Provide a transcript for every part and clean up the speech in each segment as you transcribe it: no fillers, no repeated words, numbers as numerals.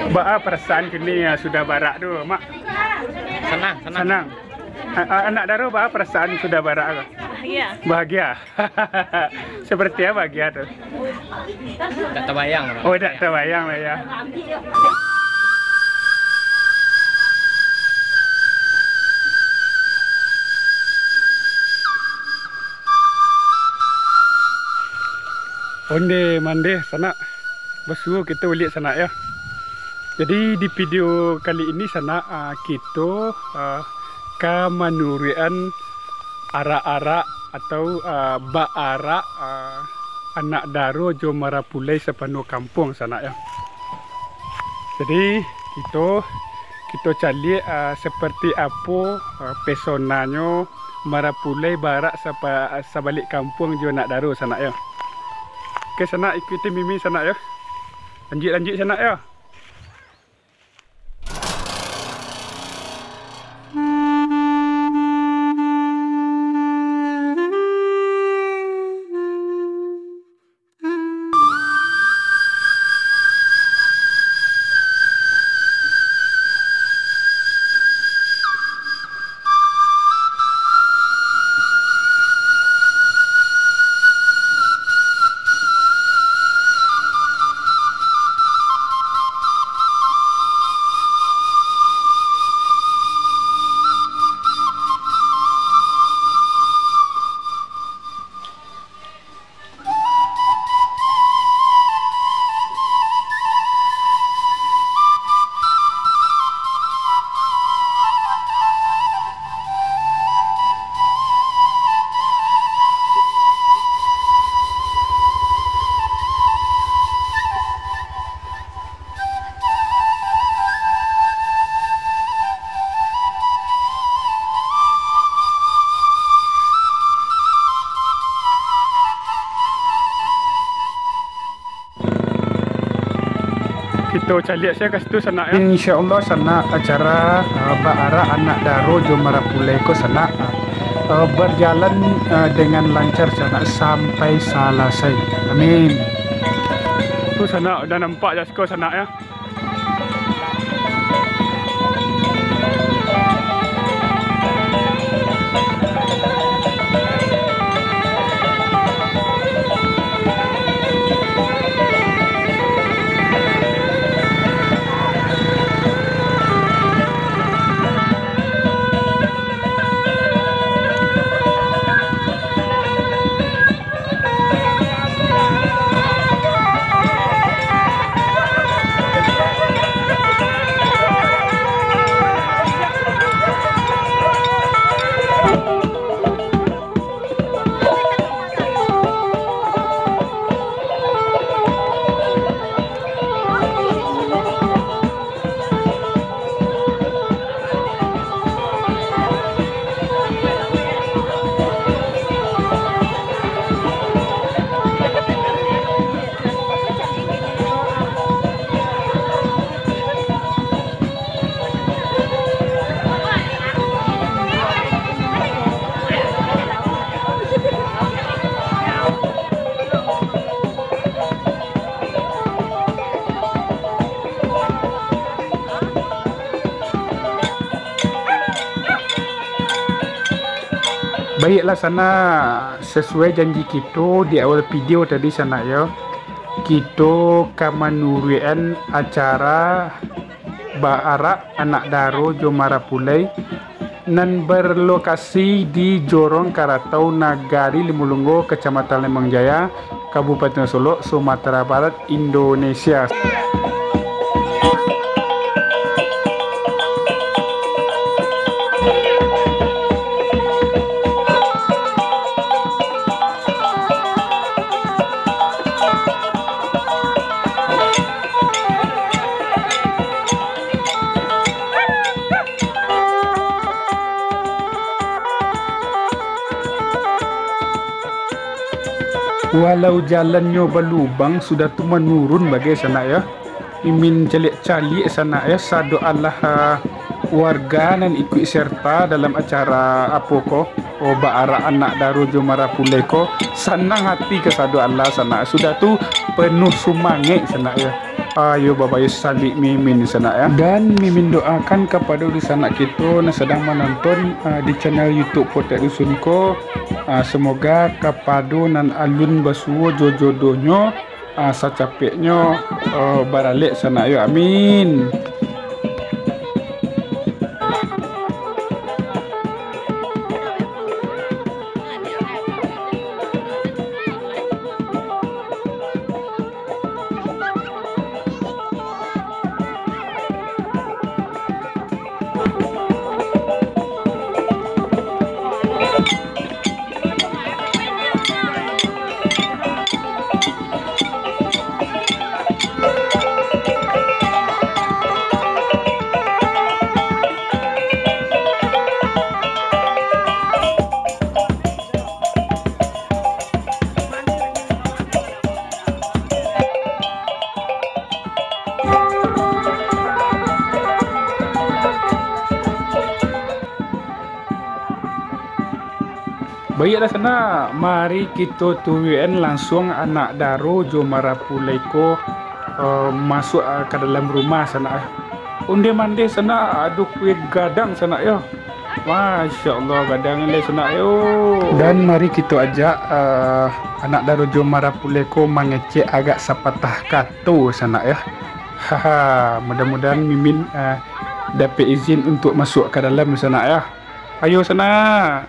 Ba perasaan kini ya, sudah barak tu, mak. Senang. Senang. Anak Daro ba perasaan sudah barak? Bahagia. Bahagia. Seperti apa bahagia tu? Tak terbayang. Oh, tak terbayang lah ya. Onde mande sana. Basuh kita balik sana ya. Jadi di video kali ini sana kita kemanurian arak-arak atau ba-arak anak Daro jo Marapulai sepenuh kampung sana ya. Jadi kita cari seperti apa pesonanya Marapulai barak sebalik kampung jo anak Daro sana ya. Oke sana ikuti Mimi sana ya. Lanjut sana ya. Kita cari saya ke situ sana ya. Insyaallah sana acara ba-arak anak Daro jo Marapulai ko sana berjalan dengan lancar sana sampai selesai. Amin. Tu sana udah nampak Jasko sana ya. Baiklah sana sesuai janji kita di awal video tadi sana ya. Kita kemanurian acara ba-arak anak Daro jo Marapulai nan berlokasi di Jorong Karatau Nagari Limulungo, Kecamatan Lembang Jaya, Kabupaten Solo, Sumatera Barat, Indonesia. Walau jalannya berlubang sudah tu menurun bagi sana ya. Mimin calik-calik sana ya. Sado Allah warga dan ikut serta dalam acara apa ko ba-arak anak Daro jo Marapulai ko. Senang hati ke sado Allah sana. Sudah tu penuh semangat sana ya. Ayo babayu salib Mimin di sana ya. Dan Mimin doakan kepada di sana kita yang sedang menonton di channel YouTube Potek Dusunko. Semoga kepada nan alun basuo jodohnya secapeknya baralik sana ya. Amin. Baiklah sana, mari kita tujuan langsung anak Daro Jo Marapulai ko masuk ke dalam rumah sana. Unde mande sana ada kuih gadang sana ya. Masya Allah gadang le sana yo. Dan mari kita ajak anak Daro Jo Marapulai ko mengecek agak sepatah kata sana ya. Haha, mudah-mudahan Mimin dapat izin untuk masuk ke dalam sana ya. Ayo sana.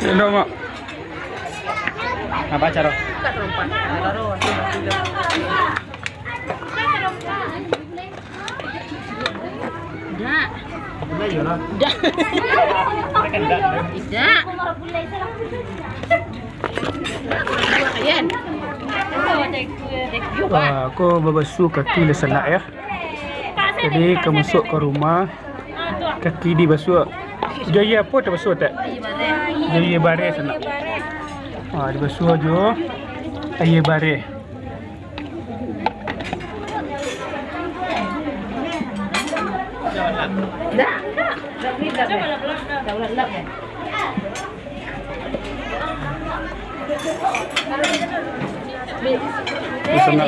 Ini mak. Apa cara? Aku berbasuh kaki di sana ya. Jadi ke masuk ke rumah, kaki dibasuh. Jaya apa tak basuh tak? Jaya bare sana. Dibasuh aja. Jaya bare. Di sana.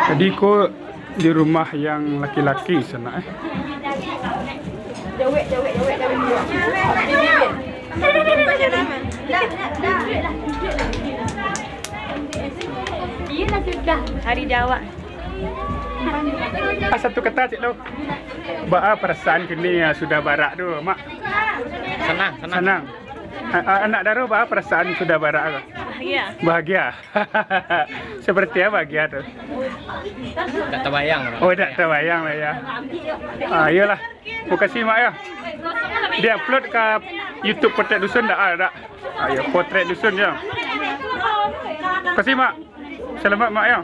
Jadi ko di rumah yang laki-laki sana Hari Jawa. Satu kata cik lo. Ba perasaan kini sudah barak tu mak. Senang. Senang. Anak Daro ba perasaan sudah barak ke? Bahagia. Bahagia. Seperti apa bahagia tu? Tak terbayang. Oh tak terbayang lah ya. Iyalah. Terima kasih mak ya. Dia upload ke YouTube Potret Dusun tak ada. Ya Potret Dusun ya. Terima kasih mak. Selamat mak ya.